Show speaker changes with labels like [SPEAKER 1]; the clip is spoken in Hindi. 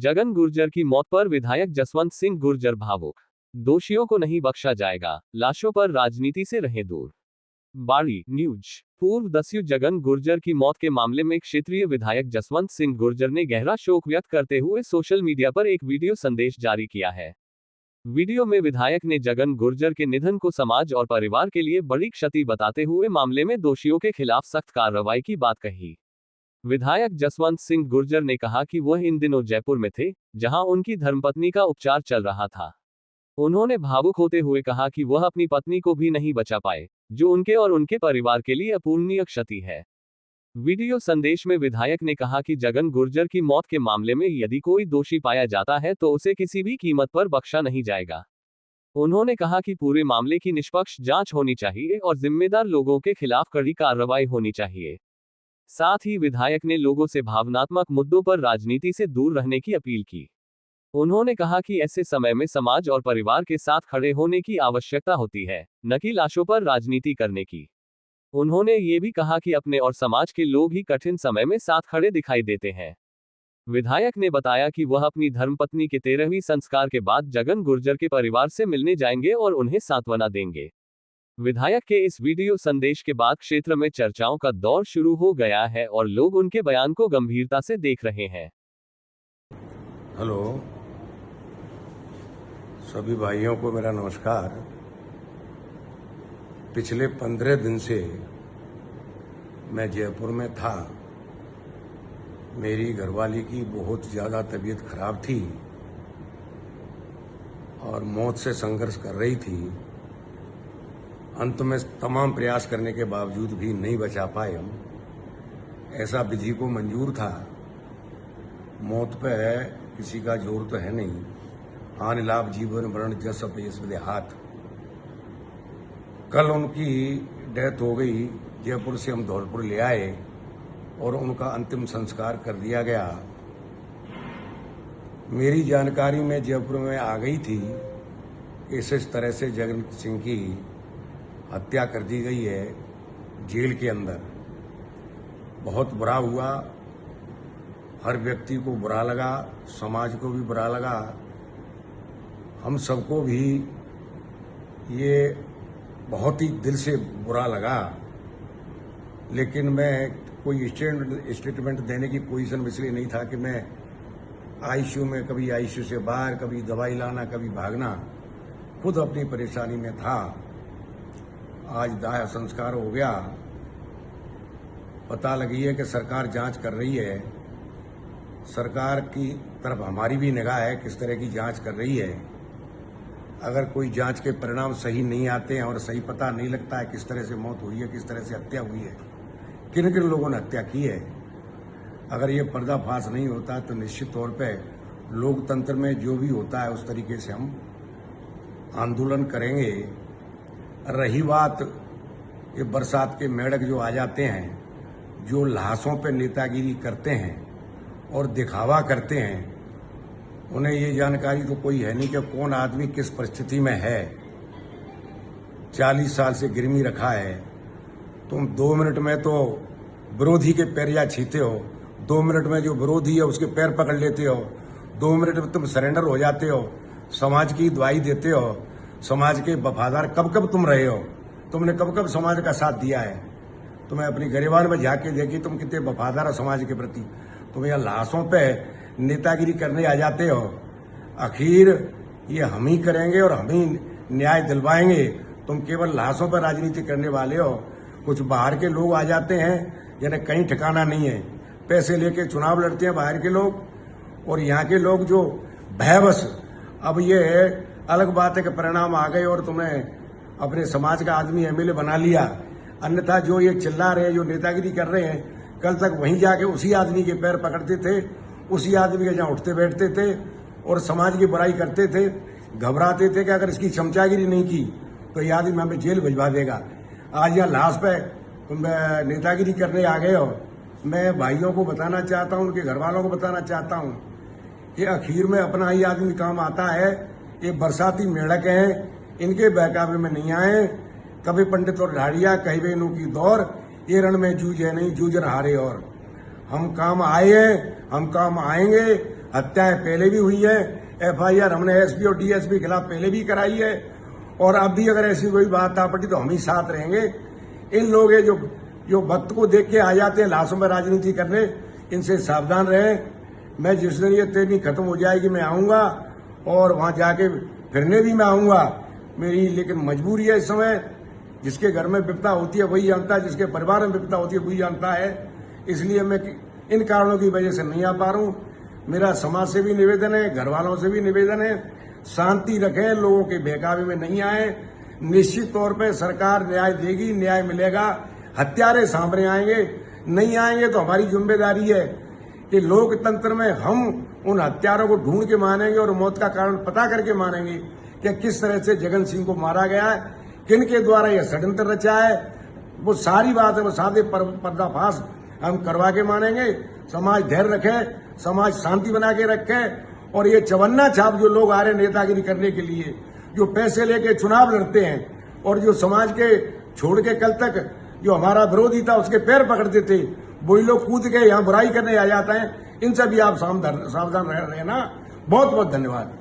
[SPEAKER 1] जगन गुर्जर की मौत पर विधायक जसवंत सिंह गुर्जर भावुक। दोषियों को नहीं बख्शा जाएगा, लाशों पर राजनीति से रहें दूर। बाड़ी न्यूज। पूर्व दस्यु जगन गुर्जर की मौत के मामले में क्षेत्रीय विधायक जसवंत सिंह गुर्जर ने गहरा शोक व्यक्त करते हुए सोशल मीडिया पर एक वीडियो संदेश जारी किया है। वीडियो में विधायक ने जगन गुर्जर के निधन को समाज और परिवार के लिए बड़ी क्षति बताते हुए मामले में दोषियों के खिलाफ सख्त कार्रवाई की बात कही। विधायक जसवंत सिंह गुर्जर ने कहा कि वह इन दिनों जयपुर में थे, जहां उनकी धर्मपत्नी का उपचार चल रहा था। उन्होंने भावुक होते हुए कहा कि वह अपनी पत्नी को भी नहीं बचा पाए, जो उनके और उनके परिवार के लिए अपूरणीय क्षति है। वीडियो संदेश में विधायक ने कहा कि जगन गुर्जर की मौत के मामले में यदि कोई दोषी पाया जाता है तो उसे किसी भी कीमत पर बख्शा नहीं जाएगा। उन्होंने कहा कि पूरे मामले की निष्पक्ष जांच होनी चाहिए और जिम्मेदार लोगों के खिलाफ कड़ी कार्रवाई होनी चाहिए। साथ ही विधायक ने लोगों से भावनात्मक मुद्दों पर राजनीति से दूर रहने की अपील की। उन्होंने कहा कि ऐसे समय में समाज और परिवार के साथ खड़े होने की आवश्यकता होती है, न कि लाशों पर राजनीति करने की। उन्होंने ये भी कहा कि अपने और समाज के लोग ही कठिन समय में साथ खड़े दिखाई देते हैं। विधायक ने बताया कि वह अपनी धर्मपत्नी के 13वीं संस्कार के बाद जगन गुर्जर के परिवार से मिलने जाएंगे और उन्हें सांत्वना देंगे। विधायक के इस वीडियो संदेश के बाद क्षेत्र में चर्चाओं का दौर शुरू हो गया है और लोग उनके बयान को गंभीरता से देख रहे हैं।
[SPEAKER 2] हेलो, सभी भाइयों को मेरा नमस्कार। पिछले 15 दिन से मैं जयपुर में था। मेरी घरवाली की बहुत ज़्यादा तबीयत खराब थी और मौत से संघर्ष कर रही थी। अंत में तमाम प्रयास करने के बावजूद भी नहीं बचा पाए हम। ऐसा विधि को मंजूर था। मौत पे किसी का जोर तो है नहीं। हानि लाभ जीवन मरण जस अपयस देहात। कल उनकी डेथ हो गई। जयपुर से हम धौलपुर ले आए और उनका अंतिम संस्कार कर दिया गया। मेरी जानकारी में जयपुर में आ गई थी कि इस तरह से जगन सिंह की हत्या कर दी गई है जेल के अंदर। बहुत बुरा हुआ। हर व्यक्ति को बुरा लगा, समाज को भी बुरा लगा, हम सबको भी ये बहुत ही दिल से बुरा लगा। लेकिन मैं कोई स्टेटमेंट देने की पोजीशन में इसलिए नहीं था कि मैं आईसीयू में, कभी आईसीयू से बाहर, कभी दवाई लाना, कभी भागना, खुद अपनी परेशानी में था। आज दाह संस्कार हो गया। पता लगी है कि सरकार जांच कर रही है। सरकार की तरफ हमारी भी निगाह है किस तरह की जांच कर रही है। अगर कोई जांच के परिणाम सही नहीं आते हैं और सही पता नहीं लगता है किस तरह से मौत हुई है, किस तरह से हत्या हुई है, किन किन लोगों ने हत्या की है, अगर ये पर्दाफाश नहीं होता तो निश्चित तौर पे लोकतंत्र में जो भी होता है उस तरीके से हम आंदोलन करेंगे। रही बात ये बरसात के मेढक जो आ जाते हैं, जो लाशों पे नेतागिरी करते हैं और दिखावा करते हैं, उन्हें ये जानकारी तो कोई है नहीं कि कौन आदमी किस परिस्थिति में है। 40 साल से गिरमी रखा है। तुम 2 मिनट में तो विरोधी के पैर या छीते हो, 2 मिनट में जो विरोधी है उसके पैर पकड़ लेते हो, 2 मिनट में तुम सरेंडर हो जाते हो, समाज की दुआई देते हो। समाज के वफादार कब कब तुम रहे हो? तुमने कब कब समाज का साथ दिया है? तुम्हें अपनी गरिबान में झांक के देखी तुम कितने वफादार हो समाज के प्रति। तुम यहाँ लाशों पे नेतागिरी करने आ जाते हो। आखिर ये हम ही करेंगे और हम ही न्याय दिलवाएंगे। तुम केवल लाशों पर राजनीति करने वाले हो। कुछ बाहर के लोग आ जाते हैं जिन्हें कहीं ठिकाना नहीं है, पैसे लेके चुनाव लड़ते हैं बाहर के लोग, और यहाँ के लोग जो भयवश। अब ये अलग बात है कि परिणाम आ गए और तुम्हें अपने समाज का आदमी एमएलए बना लिया। अन्यथा जो ये चिल्ला रहे, जो नेतागिरी कर रहे हैं, कल तक वहीं जाके उसी आदमी के पैर पकड़ते थे, उसी आदमी के जहाँ उठते बैठते थे और समाज की बुराई करते थे। घबराते थे कि अगर इसकी चमचागिरी नहीं की तो ये आदमी हमें जेल भिजवा देगा। आज यहाँ लाश पे तुम नेतागिरी करने आ गए हो। मैं भाइयों को बताना चाहता हूँ, उनके घर वालों को बताना चाहता हूँ कि आखिर में अपना ही आदमी काम आता है। ये बरसाती मेढक हैं, इनके बहकावे में नहीं आए। कभी पंडित और ढाड़िया, कहीं भी इनू की दौर, ये रण में जूझे नहीं, जूझ हारे। और हम काम आए हैं, हम काम आएंगे, हत्याएं पहले भी हुई है, FIR हमने SP और DSP के खिलाफ पहले भी कराई है, और अब भी अगर ऐसी कोई बात आ पड़ी तो हम ही साथ रहेंगे। इन लोग जो वक्त को देख के आ जाते हैं लाशों में राजनीति करने, इनसे सावधान रहें। मैं जिस दिन ये तेजी खत्म हो जाएगी मैं आऊंगा, और वहां जाके फिरने भी मैं आऊंगा। मेरी लेकिन मजबूरी है इस समय। जिसके घर में विपदा होती है वही जानता है, जिसके परिवार में विपदा होती है वही जानता है। इसलिए मैं इन कारणों की वजह से नहीं आ पा रहा हूं। मेरा समाज से भी निवेदन है, घर वालों से भी निवेदन है, शांति रखें, लोगों के बहकावे में नहीं आए। निश्चित तौर पे सरकार न्याय देगी, न्याय मिलेगा। हत्यारे सामने आएंगे, नहीं आएंगे तो हमारी जिम्मेदारी है कि लोकतंत्र में हम उन हत्यारों को ढूंढ के मानेंगे और मौत का कारण पता करके मानेंगे कि किस तरह से जगन सिंह को मारा गया है, किन के द्वारा यह षड्यंत्र रचा है। वो सारी बात है, वो सादे पर्दाफाश हम करवा के मानेंगे। समाज धैर्य रखे, समाज शांति बना के रखे, और ये चवन्ना छाप जो लोग आ रहे नेतागिरी करने के लिए, जो पैसे लेके चुनाव लड़ते हैं और जो समाज के छोड़ के कल तक जो हमारा विरोधी था उसके पैर पकड़ते थे, वही लोग कूद के यहाँ बुराई करने आ जाते हैं। इनसे भी आप सावधान रहना। बहुत बहुत धन्यवाद।